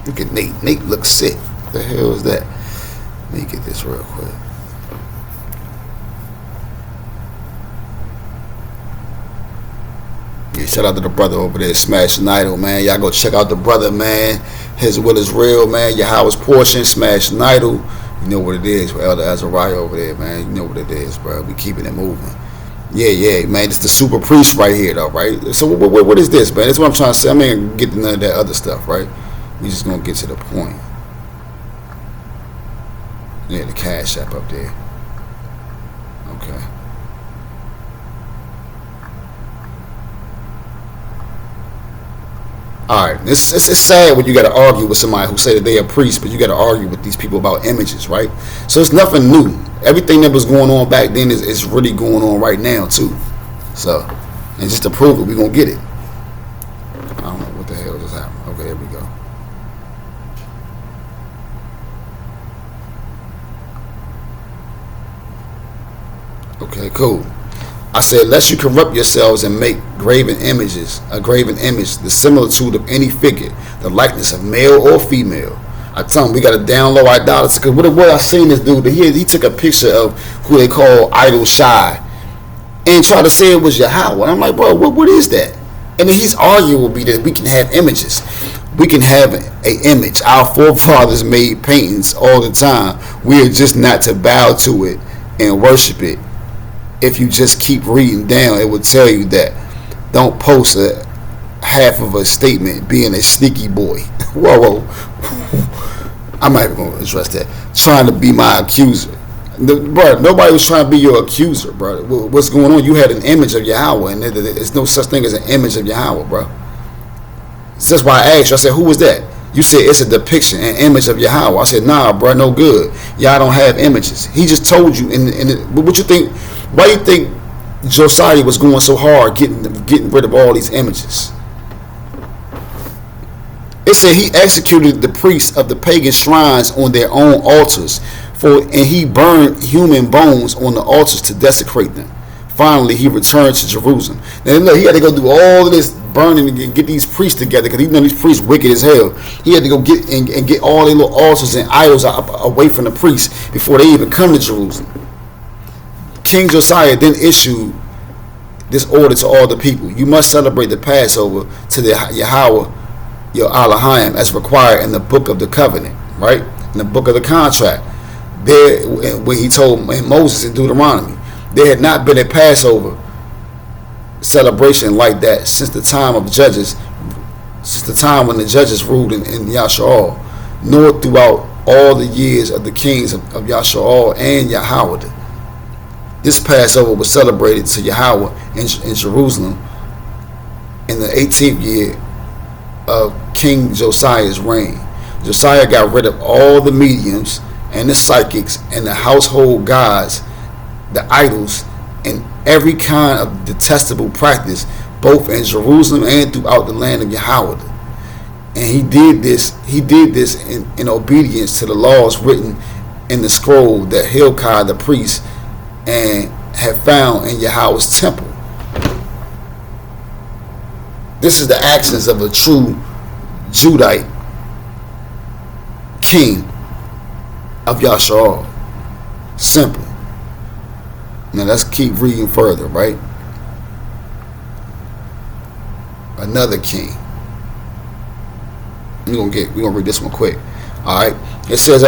Look at Nate. Nate looks sick. What the hell is that? Let me get this real quick. Yeah, shout out to the brother over there, Smash Idol, man. Y'all go check out the brother, man. His will is real, man. Yahweh's portion, Smash Idol. You know what it is. Elder Azariah over there, man. You know what it is, bro. We keeping it moving. Yeah, man. It's the super priest right here, though, right? So what is this, man? That's what I'm trying to say. I ain't get to none of that other stuff, right? We just gonna get to the point. Yeah, the Cash App up there. Okay. All right, it's sad when you got to argue with somebody who say that they are priests, but you got to argue with these people about images, right? So it's nothing new. Everything that was going on back then is really going on right now too. So, and just to prove it, we're gonna get it. I don't know what the hell just happened. Okay, there we go. Okay, cool. I said, lest you corrupt yourselves and make graven images, a graven image, the similitude of any figure, the likeness of male or female. I tell them we got to down low idolatry. Because what it was, I seen this dude, he took a picture of who they call Idol Shy and tried to say it was Yahweh. And I'm like, bro, what is that? And then he's arguing with me that we can have images. We can have an image. Our forefathers made paintings all the time. We are just not to bow to it and worship it. If you just keep reading down, it will tell you that. Don't post a half of a statement being a sneaky boy. Whoa. I'm not even going to address that. Trying to be my accuser. Bro, nobody was trying to be your accuser, bro. What's going on? You had an image of Yahweh, and there's no such thing as an image of Yahweh, bro. That's why I asked you. I said, who was that? You said it's a depiction, an image of Yahweh. I said, nah, bro, no good. Y'all don't have images. He just told you. What you think? Why do you think Josiah was going so hard getting rid of all these images? It said he executed the priests of the pagan shrines on their own altars, and he burned human bones on the altars to desecrate them. Finally, he returned to Jerusalem. Now look, he had to go do all of this burning and get these priests together, because he know these priests wicked as hell. He had to go get all their little altars and idols away from the priests before they even come to Jerusalem. King Josiah then issued this order to all the people: you must celebrate the Passover to the Yahweh, your Elohim, as required in the book of the covenant, right? In the book of the contract. There, when he told Moses in Deuteronomy, there had not been a Passover celebration like that since the time of Judges, since the time when the judges ruled in Yasharal, nor throughout all the years of the kings of Yasharal and Yahweh. This Passover was celebrated to Yahweh in Jerusalem in the 18th year of King Josiah's reign. Josiah got rid of all the mediums and the psychics and the household gods, the idols, and every kind of detestable practice, both in Jerusalem and throughout the land of Yahweh. And he did this in obedience to the laws written in the scroll that Hilkiah the priest and had found in Yahweh's temple. This is the actions of a true Judite king of Yasharal. Simple. Now let's keep reading further, right? Another king. We're gonna read this one quick. All right. It says,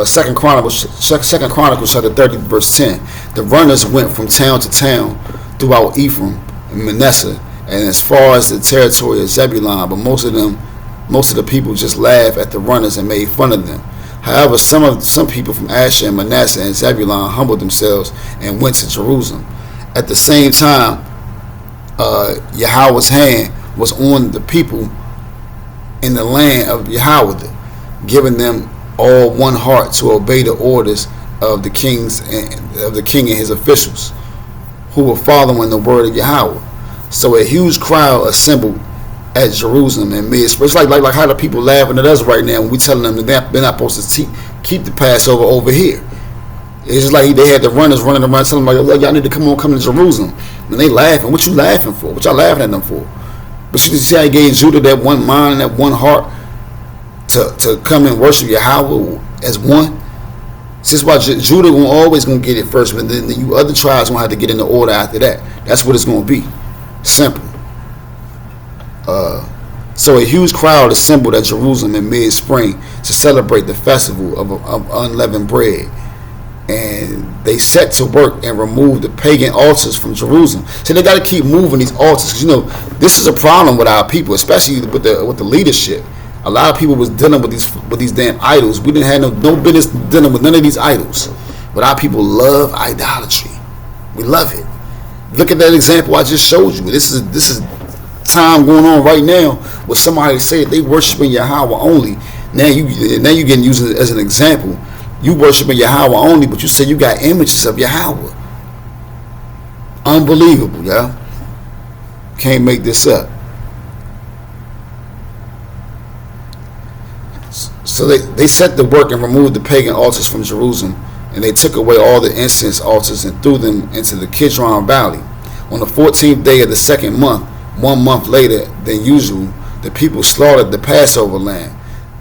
Second Chronicles chapter 30 verse 10. The runners went from town to town throughout Ephraim and Manasseh and as far as the territory of Zebulun, but most of the people just laughed at the runners and made fun of them. However, some people from Asher and Manasseh and Zebulun humbled themselves and went to Jerusalem. At the same time, Yahweh's hand was on the people in the land of Yahweh, giving them all one heart to obey the orders of the king and his officials, who were following the word of Yahweh. So a huge crowd assembled at Jerusalem and mid-spring. It's like how the people laughing at us right now when we telling them that they're not supposed to keep the Passover over here. It's just like they had the runners running around telling them, like, y'all need to come to Jerusalem. And they laughing. What you laughing for? What y'all laughing at them for? But you see how he gave Judah that one mind and that one heart to come and worship Yahweh as one. See, that's why Judah always gonna get it first, but then you other tribes gonna have to get in the order after that. That's what it's gonna be. Simple. So a huge crowd assembled at Jerusalem in mid-spring to celebrate the festival of unleavened bread, and they set to work and removed the pagan altars from Jerusalem. So they got to keep moving these altars, because this is a problem with our people, especially with the leadership. A lot of people was dealing with these damn idols. We didn't have no business dealing with none of these idols, but our people love idolatry. We love it. Look at that example I just showed you. This is time going on right now where somebody say they worshiping Yahweh only. Now you getting used as an example. You worshiping Yahweh only, but you say you got images of Yahweh. Unbelievable, y'all. Can't make this up. So they set to work and removed the pagan altars from Jerusalem, and they took away all the incense altars and threw them into the Kidron Valley. On the 14th day of the second month, 1 month later than usual, the people slaughtered the Passover lamb.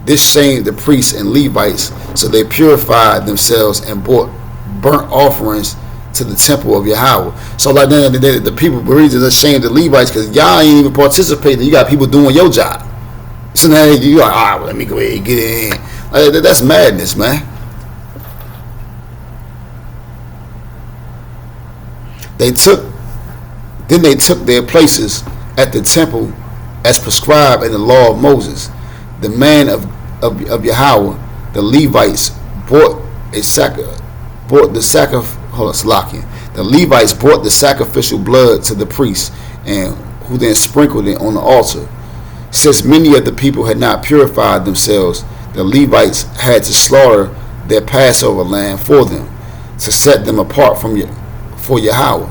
This shamed the priests and Levites, so they purified themselves and brought burnt offerings to the temple of Yahweh. So like then the people were just ashamed the Levites because y'all ain't even participating. You got people doing your job. So now you like, all right, well, let me go ahead and get it in. Like, that's madness, man. They took their places at the temple as prescribed in the law of Moses. The man of Yahweh, the Levites brought the Levites brought the sacrificial blood to the priests, and who then sprinkled it on the altar. Since many of the people had not purified themselves, the Levites had to slaughter their Passover lamb for them, to set them apart for Yahweh.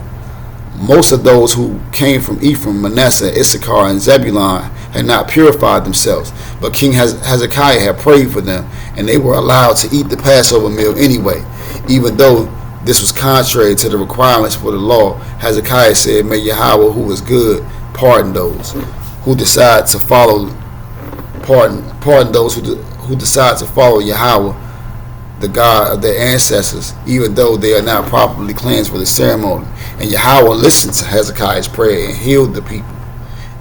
Most of those who came from Ephraim, Manasseh, Issachar, and Zebulun had not purified themselves, but King Hezekiah had prayed for them, and they were allowed to eat the Passover meal anyway, even though this was contrary to the requirements for the law. Hezekiah said, "May Yahweh, who is good, pardon those who decide to follow those who decide to follow Yahweh, the God of their ancestors, even though they are not properly cleansed for the ceremony." And Yahweh listened to Hezekiah's prayer and healed the people.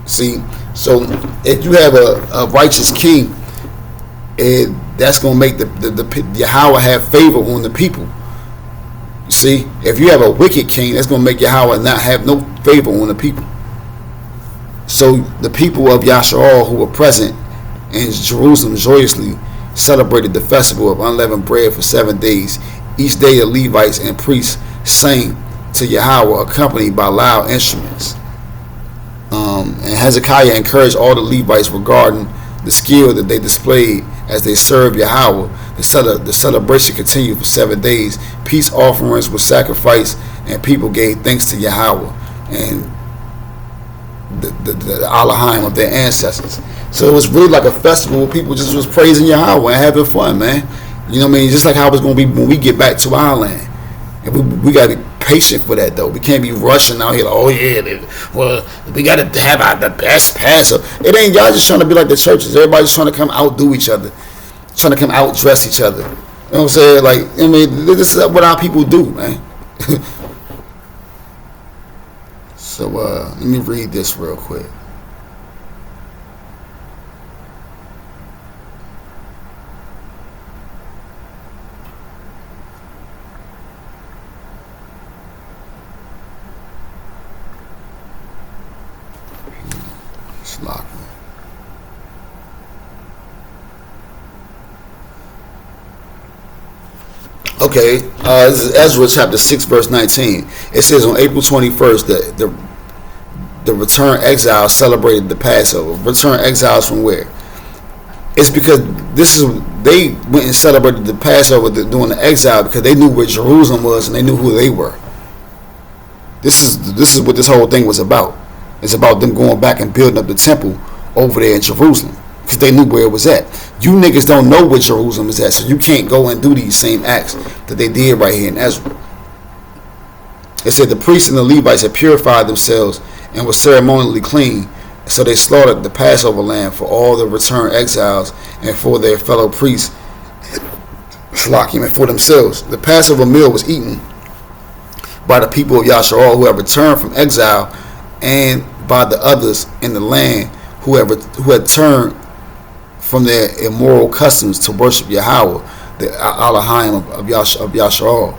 See, so if you have a righteous king, that's going to make the Yahweh have favor on the people. You see, if you have a wicked king, that's going to make Yahweh not have no favor on the people. So the people of Yasharal who were present in Jerusalem joyously celebrated the festival of unleavened bread for 7 days. Each day the Levites and priests sang to Yahweh, accompanied by loud instruments. And Hezekiah encouraged all the Levites regarding the skill that they displayed as they served Yahweh. The celebration continued for 7 days. Peace offerings were sacrificed, and people gave thanks to Yahweh and the Elohim of their ancestors. So it was really like a festival where people just was praising Yahweh and having fun, man. You know what I mean? Just like how it's going to be when we get back to our land. And we got to be patient for that, though. We can't be rushing out here like, oh, yeah, well, we got to have the best Passover. It ain't y'all just trying to be like the churches. Everybody's trying to come outdo each other, trying to come outdress each other. You know what I'm saying? Like, I mean, this is what our people do, man. So let me read this real quick. It's locked. Okay, this is Ezra chapter 6 verse 19. It says on April 21st that the returned exiles celebrated the Passover. Returned exiles from where? It's because they went and celebrated the Passover during the exile because they knew where Jerusalem was and they knew who they were. This is what this whole thing was about. It's about them going back and building up the temple over there in Jerusalem because they knew where it was at. You niggas don't know where Jerusalem is at, so you can't go and do these same acts that they did right here in Ezra. It said the priests and the Levites had purified themselves and were ceremonially clean, so they slaughtered the Passover lamb for all the returned exiles and for their fellow priests, and for themselves. The Passover meal was eaten by the people of Yasharal who had returned from exile, and by the others in the land who had turned from their immoral customs to worship Yahweh, the Elohim of Yasharal.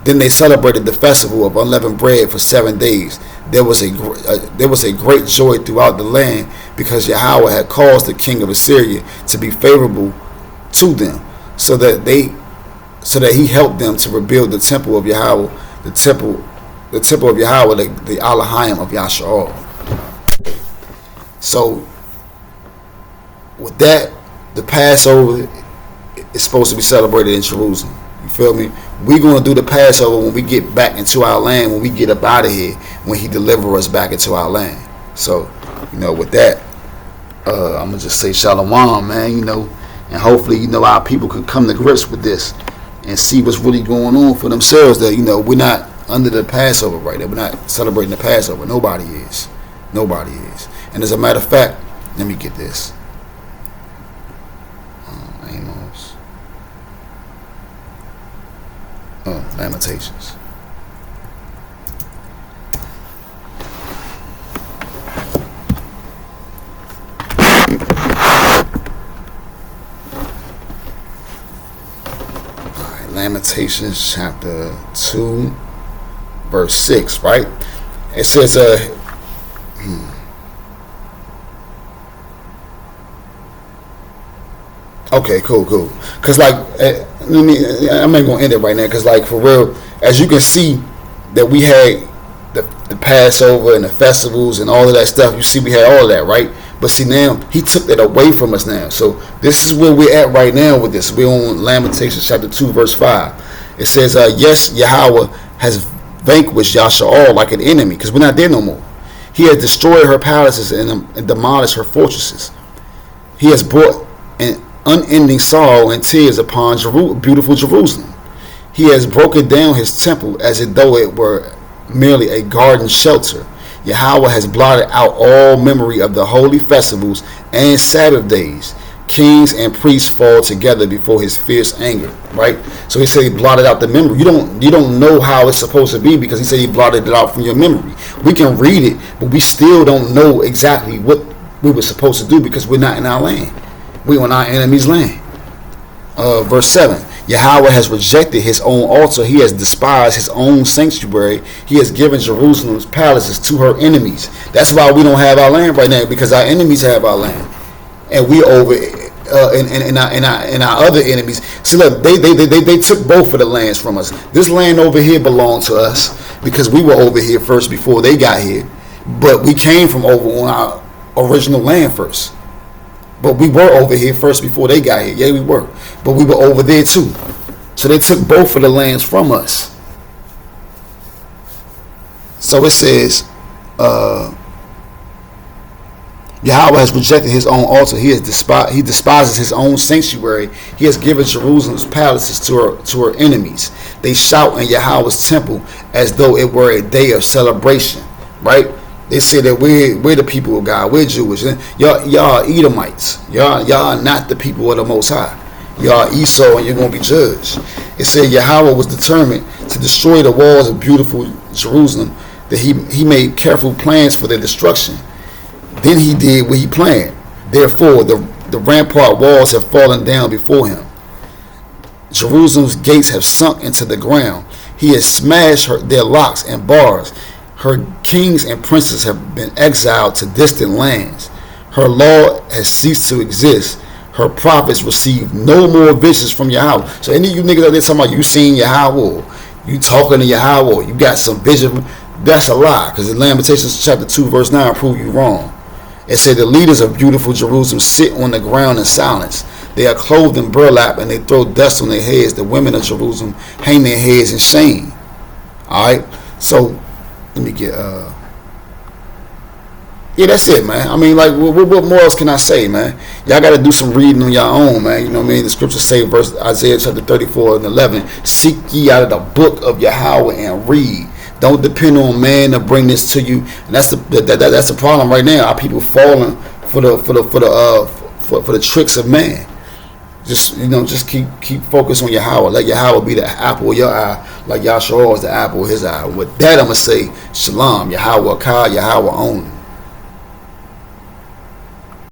Then they celebrated the festival of unleavened bread for 7 days. There was a great joy throughout the land because Yahweh had caused the king of Assyria to be favorable to them, so that he helped them to rebuild the temple of Yahweh, the temple of Yahweh, the Elohim of Yasharal. So with that, the Passover is supposed to be celebrated in Jerusalem. You feel me? We're going to do the Passover when we get back into our land, when we get up out of here, when he deliver us back into our land. So, with that, I'm going to just say shalom, man, and hopefully, our people could come to grips with this and see what's really going on for themselves, that, we're not under the Passover right now. We're not celebrating the Passover. Nobody is. And as a matter of fact, let me get this. Amos. Lamentations. Lamentations chapter 2 verse 6, right? It says okay, cool. Cause I'm not gonna end it right now. Cause for real, as you can see, that we had the Passover and the festivals and all of that stuff. You see, we had all of that, right? But see, now he took that away from us now. So this is where we're at right now with this. We're on Lamentations chapter 2 verse 5. It says, yes, Yahweh has vanquished Yasha'al like an enemy, because we're not there no more. He has destroyed her palaces and demolished her fortresses. He has brought an unending sorrow and tears upon beautiful Jerusalem. He has broken down his temple as though it were merely a garden shelter. Yahweh has blotted out all memory of the holy festivals and Sabbath days. Kings and priests fall together before his fierce anger. Right? So he said he blotted out the memory. You don't know how it's supposed to be, because he said he blotted it out from your memory. We can read it, but we still don't know exactly what we were supposed to do, because we're not in our land. We're on our enemy's land. Verse 7. Yahweh has rejected his own altar. He has despised his own sanctuary. He has given Jerusalem's palaces to her enemies. That's why we don't have our land right now, because our enemies have our land, and we over in our other enemies. See, look, they took both of the lands from us. This land over here belonged to us because we were over here first before they got here, but we came from over on our original land first. But we were over here first before they got here. Yeah, we were. But we were over there too. So they took both of the lands from us. So it says, Yahweh has rejected his own altar. He despises his own sanctuary. He has given Jerusalem's palaces to her enemies. They shout in Yahweh's temple as though it were a day of celebration. Right? They say that we're the people of God. We're Jewish. Y'all Edomites. Y'all not the people of the Most High. Y'all Esau, and you're going to be judged. It said Yahweh was determined to destroy the walls of beautiful Jerusalem, that he made careful plans for their destruction. Then he did what he planned. Therefore, the rampart walls have fallen down before him. Jerusalem's gates have sunk into the ground. He has smashed their locks and bars. Her kings and princes have been exiled to distant lands. Her law has ceased to exist. Her prophets receive no more visions from Yahweh. So any of you niggas out there talking about you seeing Yahweh, you talking to Yahweh, you got some vision, that's a lie. Because in Lamentations chapter 2 verse 9 prove you wrong. It said the leaders of beautiful Jerusalem sit on the ground in silence. They are clothed in burlap and they throw dust on their heads. The women of Jerusalem hang their heads in shame. Alright? So let me get yeah, that's it, man. I mean, like, what more else can I say, man? Y'all got to do some reading on your own, man. You know what I mean? The scriptures say, verse Isaiah chapter 34 and 11, seek ye out of the book of Yahweh and read. Don't depend on man to bring this to you. And that's the problem right now. Our people falling for the tricks of man. Just keep focus on Yahweh. Let Yahweh be the apple of your eye, like Yahshua is the apple of his eye. With that, I'm gonna say, Shalom, Yahweh Kai, Yahweh Own.